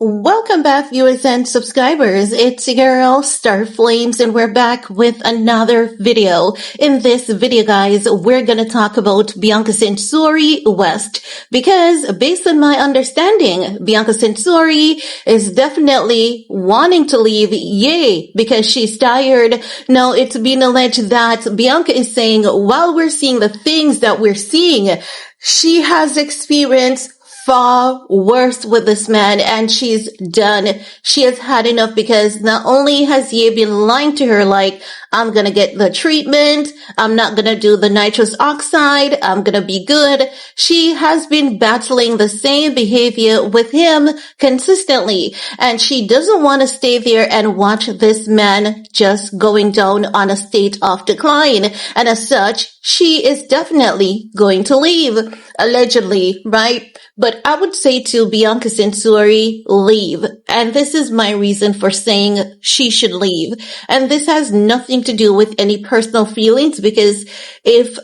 Welcome back, viewers and subscribers. It's your girl, Star Flames, and we're back with another video. In this video, guys, we're gonna talk about Bianca Censori West, because based on my understanding, Bianca Censori is definitely wanting to leave Ye because she's tired. Now, it's been alleged that Bianca is saying, while we're seeing the things that we're seeing, she has experienced far worse with this man, and she's done. She has had enough, because not only has Ye been lying to her like, I'm gonna get the treatment, I'm not gonna do the nitrous oxide, I'm gonna be good. She has been battling the same behavior with him consistently, and she doesn't want to stay there and watch this man just going down on a state of decline. And as such, she is definitely going to leave, allegedly, right? But I would say to Bianca Censori, leave. And this is my reason for saying she should leave. And this has nothing to do with any personal feelings, because if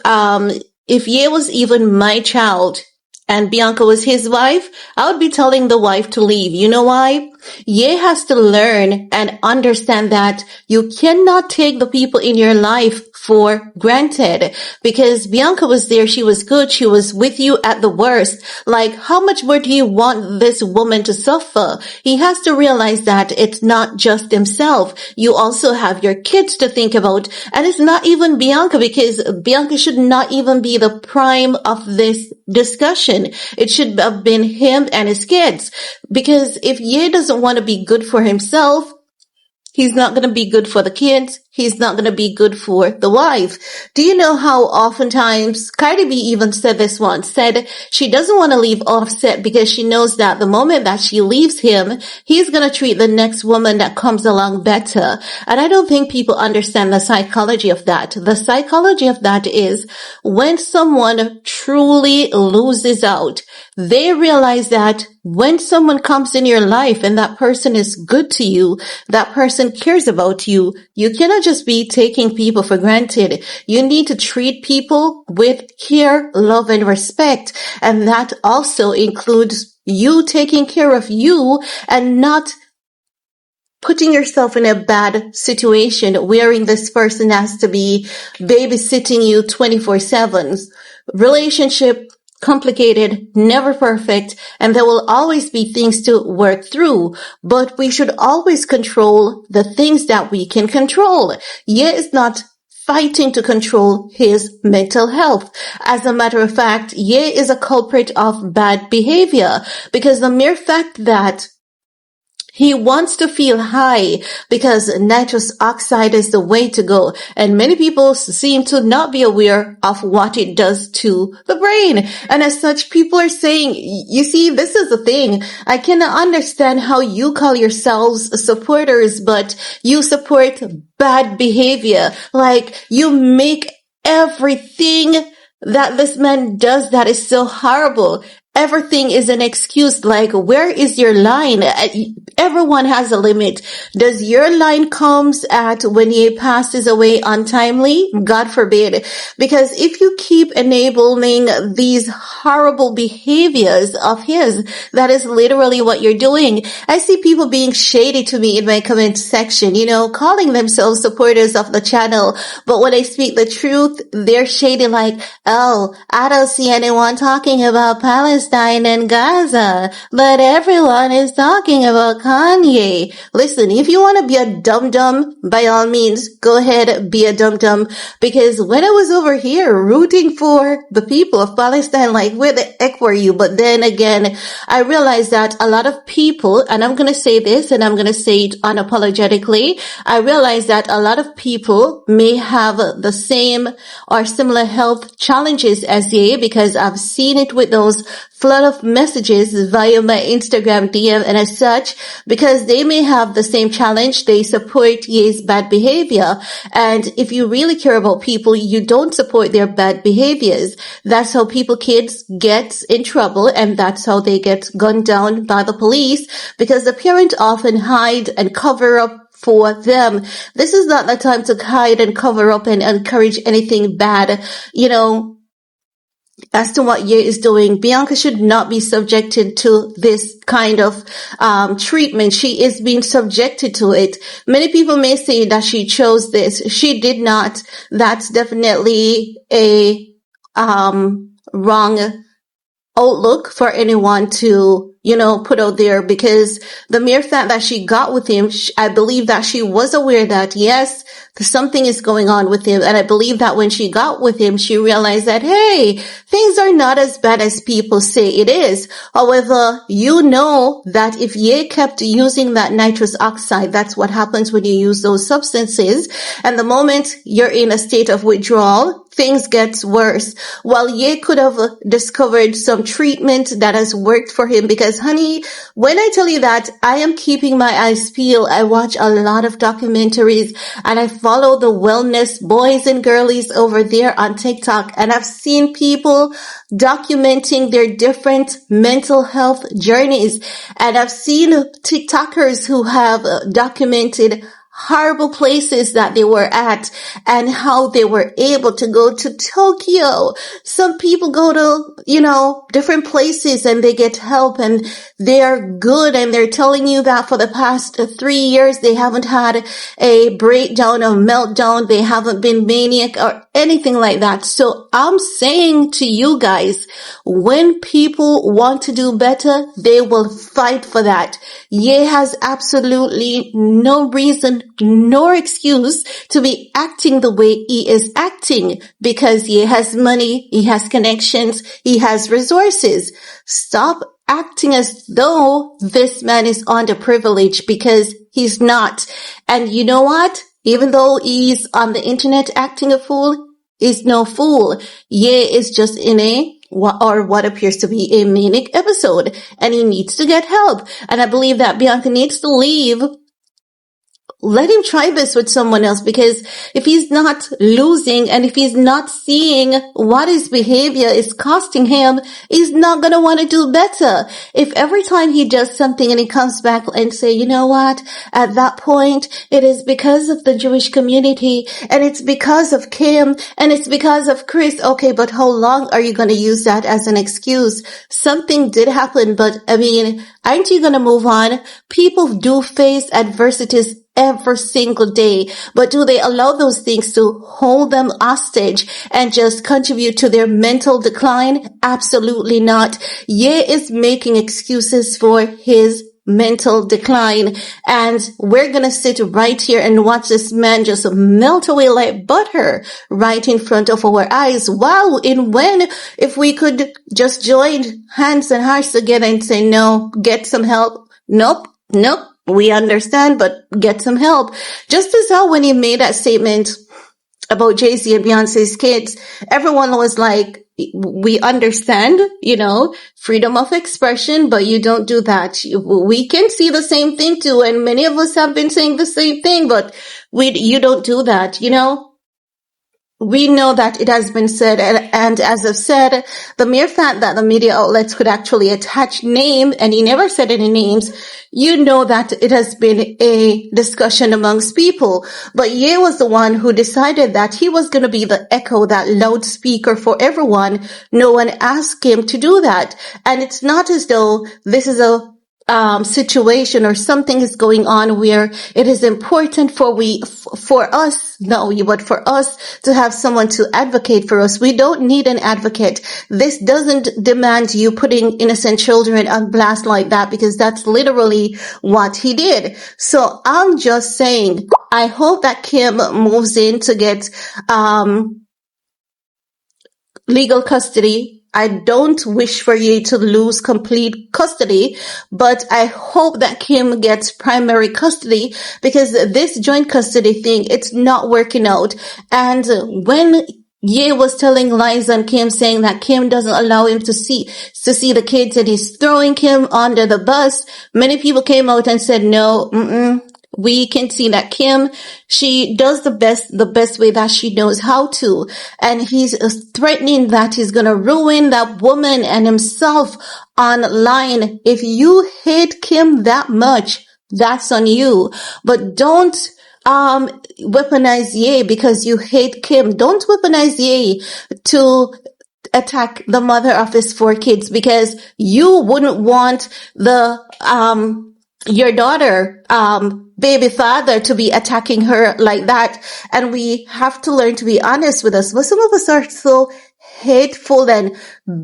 Ye was even my child and Bianca was his wife, I would be telling the wife to leave. You know why? Ye has to learn and understand that you cannot take the people in your life for granted, because Bianca was there. She was good. She was with you at the worst. Like, how much more do you want this woman to suffer? He has to realize that it's not just himself. You also have your kids to think about. And it's not even Bianca, because Bianca should not even be the prime of this discussion. It should have been him and his kids. Because if Ye doesn't want to be good for himself, he's not going to be good for the kids. He's not going to be good for the wife. Do you know how oftentimes, Cardi B even said this once, said she doesn't want to leave Offset because she knows that the moment that she leaves him, he's going to treat the next woman that comes along better. And I don't think people understand the psychology of that. The psychology of that is when someone truly loses out, they realize that when someone comes in your life and that person is good to you, that person cares about you, you cannot just be taking people for granted. You need to treat people with care, love, and respect. And that also includes you taking care of you and not putting yourself in a bad situation wherein this person has to be babysitting you 24/7. Relationship complicated, never perfect, and there will always be things to work through. But we should always control the things that we can control. Ye is not fighting to control his mental health. As a matter of fact, Ye is a culprit of bad behavior, because the mere fact that he wants to feel high because nitrous oxide is the way to go. And many people seem to not be aware of what it does to the brain. And as such, people are saying, you see, this is the thing. I cannot understand how you call yourselves supporters, but you support bad behavior. Like, you make everything that this man does that is so horrible. Everything is an excuse. Like, where is your line? Everyone has a limit. Does your line comes at when he passes away untimely? God forbid. Because if you keep enabling these horrible behaviors of his, that is literally what you're doing. I see people being shady to me in my comment section, calling themselves supporters of the channel. But when I speak the truth, they're shady like, oh, I don't see anyone talking about Palestine and Gaza, but everyone is talking about Kanye. Listen, if you want to be a dum-dum, by all means, go ahead, be a dum-dum. Because when I was over here rooting for the people of Palestine, like, where the heck were you? But then again, I realized that a lot of people, and I'm going to say this, and I'm going to say it unapologetically, I realized that a lot of people may have the same or similar health challenges as Ye, because I've seen it with those flood of messages via my Instagram DM, and as such, because they may have the same challenge, they support Ye's bad behavior. And if you really care about people, you don't support their bad behaviors. That's how kids get in trouble, and that's how they get gunned down by the police, because the parent often hide and cover up for them. This is not the time to hide and cover up and encourage anything bad. as to what Ye is doing. Bianca should not be subjected to this kind of treatment. She is being subjected to it. Many people may say that she chose this. She did not. That's definitely a wrong outlook for anyone to, put out there, because the mere fact that she got with him, I believe that she was aware that, yes, something is going on with him. And I believe that when she got with him, she realized that, hey, things are not as bad as people say it is. However, you know that if Ye kept using that nitrous oxide, that's what happens when you use those substances. And the moment you're in a state of withdrawal, things gets worse. While Ye could have discovered some treatment that has worked for him, because honey, when I tell you that I am keeping my eyes peeled, I watch a lot of documentaries and I follow the wellness boys and girlies over there on TikTok, and I've seen people documenting their different mental health journeys, and I've seen TikTokers who have documented horrible places that they were at and how they were able to go to Tokyo. Some people go to, different places and they get help and they are good, and they're telling you that for the past 3 years they haven't had a breakdown or meltdown. They haven't been maniac or anything like that. So I'm saying to you guys, when people want to do better, they will fight for that. Ye has absolutely no reason nor excuse to be acting the way he is acting, because he has money, he has connections, he has resources. Stop acting as though this man is underprivileged, because he's not. And you know what? Even though he's on the internet acting a fool, he's no fool. Ye is just in what appears to be a manic episode, and he needs to get help. And I believe that Bianca needs to leave. Let him try this with someone else, because if he's not losing and if he's not seeing what his behavior is costing him, he's not going to want to do better. If every time he does something and he comes back and say, you know what, at that point, it is because of the Jewish community and it's because of Kim and it's because of Chris. Okay, but how long are you going to use that as an excuse? Something did happen, but aren't you going to move on? People do face adversities every single day, but do they allow those things to hold them hostage and just contribute to their mental decline? Absolutely not. Ye is making excuses for his mental decline, and we're gonna sit right here and watch this man just melt away like butter right in front of our eyes. Wow. If we could just join hands and hearts together and say, no, get some help. Nope. We understand, but get some help. Just as how when he made that statement about Jay-Z and Beyonce's kids, everyone was like, we understand, freedom of expression, but you don't do that. We can see the same thing too. And many of us have been saying the same thing, but you don't do that, We know that it has been said, and as I've said, the mere fact that the media outlets could actually attach name, and he never said any names, you know that it has been a discussion amongst people. But Ye was the one who decided that he was going to be the echo, that loudspeaker for everyone. No one asked him to do that. And it's not as though this is a situation or something is going on where it is important for us to have someone to advocate for us. We don't need an advocate. This doesn't demand you putting innocent children on blast like that, because that's literally what he did. So I'm just saying, I hope that Kim moves in to get legal custody. I don't wish for you to lose complete custody, but I hope that Kim gets primary custody, because this joint custody thing, it's not working out. And when Ye was telling lies on Kim, saying that Kim doesn't allow him to see the kids and he's throwing Kim under the bus, many people came out and said, no, we can see that Kim, she does the best way that she knows how to. And he's threatening that he's going to ruin that woman and himself online. If you hate Kim that much, that's on you. But don't weaponize Ye because you hate Kim. Don't weaponize Ye to attack the mother of his 4 kids because you wouldn't want the your daughter baby father to be attacking her like that. And we have to learn to be honest with us. But some of us are so hateful and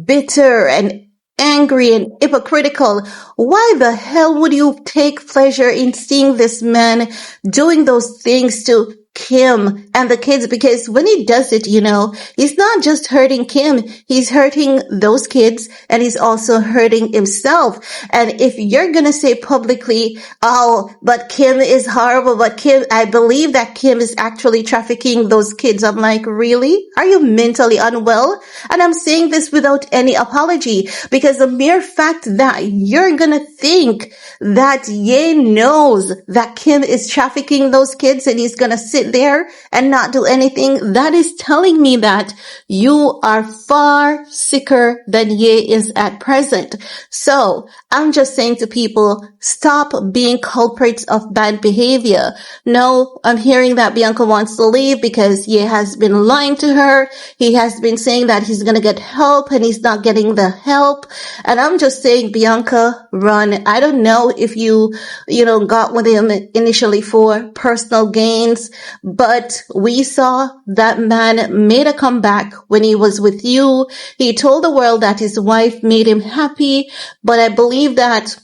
bitter and angry and hypocritical. Why the hell would you take pleasure in seeing this man doing those things to Kim and the kids? Because when he does it, he's not just hurting Kim, he's hurting those kids and he's also hurting himself. And if you're gonna say publicly, oh, but Kim is horrible, but Kim, I believe that Kim is actually trafficking those kids. I'm like, really? Are you mentally unwell? And I'm saying this without any apology, because the mere fact that you're gonna think that Ye knows that Kim is trafficking those kids and he's gonna sit there and not do anything, that is telling me that you are far sicker than Ye is at present. So I'm just saying to people, stop being culprits of bad behavior. No, I'm hearing that Bianca wants to leave because Ye has been lying to her. He has been saying that he's going to get help and he's not getting the help. And I'm just saying, Bianca, run. I don't know if you got with him initially for personal gains, but we saw that man made a comeback when he was with you. He told the world that his wife made him happy, but I believe that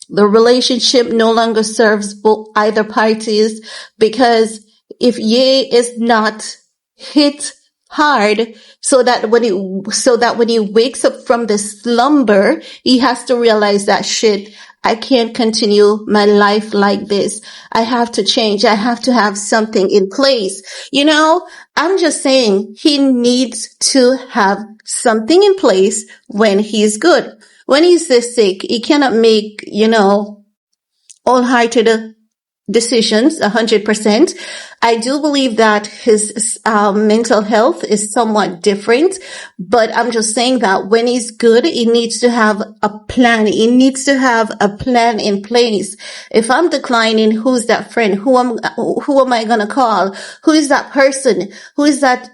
the relationship no longer serves either parties, because if Ye is not hit hard so that when he wakes up from the slumber, he has to realize that shit, I can't continue my life like this. I have to change. I have to have something in place. I'm just saying he needs to have something in place when he's good. When he's this sick, he cannot make, all-hearted decisions 100%. I do believe that his mental health is somewhat different, but I'm just saying that when he's good, he needs to have a plan. He needs to have a plan in place. If I'm declining, who's that friend? Who am I gonna call? Who is that person? Who is that,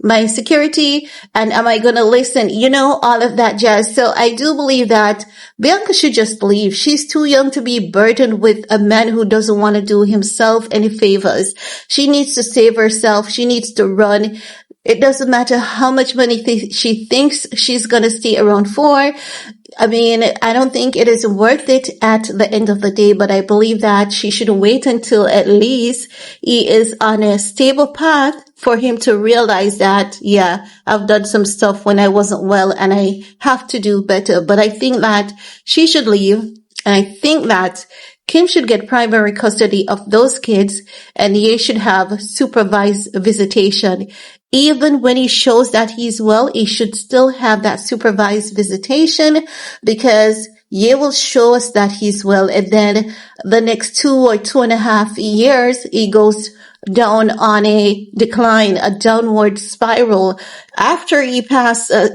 my security, and am I going to listen? All of that jazz. So I do believe that Bianca should just leave. She's too young to be burdened with a man who doesn't want to do himself any favors. She needs to save herself. She needs to run. It doesn't matter how much money she thinks she's going to stay around for. I mean, I don't think it is worth it at the end of the day, but I believe that she should wait until at least he is on a stable path for him to realize that, yeah, I've done some stuff when I wasn't well and I have to do better. But I think that she should leave. And I think that Kim should get primary custody of those kids and Ye should have supervised visitation. Even when he shows that he's well, he should still have that supervised visitation, because Ye will show us that he's well. And then the next 2 or 2.5 years, he goes down on a decline, a downward spiral. After he passes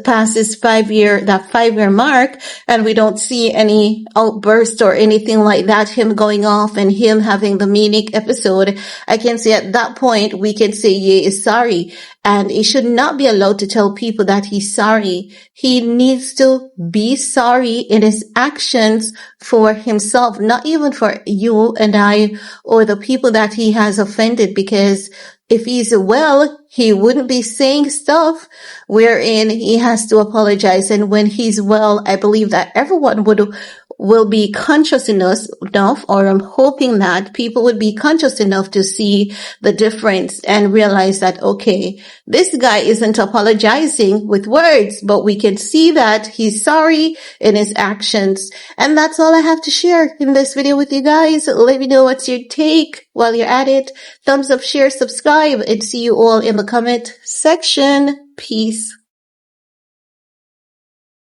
5-year mark, and we don't see any outburst or anything like that, him going off and him having the Munich episode, I can say at that point, we can say Ye is sorry. And he should not be allowed to tell people that he's sorry. He needs to be sorry in his actions for himself, not even for you and I or the people that he has offended, because if he's well, he wouldn't be saying stuff wherein he has to apologize. And when he's well, I believe that everyone will be conscious enough, or I'm hoping that people would be conscious enough to see the difference and realize that, okay, this guy isn't apologizing with words, but we can see that he's sorry in his actions. And that's all I have to share in this video with you guys. Let me know what's your take while you're at it. Thumbs up, share, subscribe, and see you all in the comment section. Peace.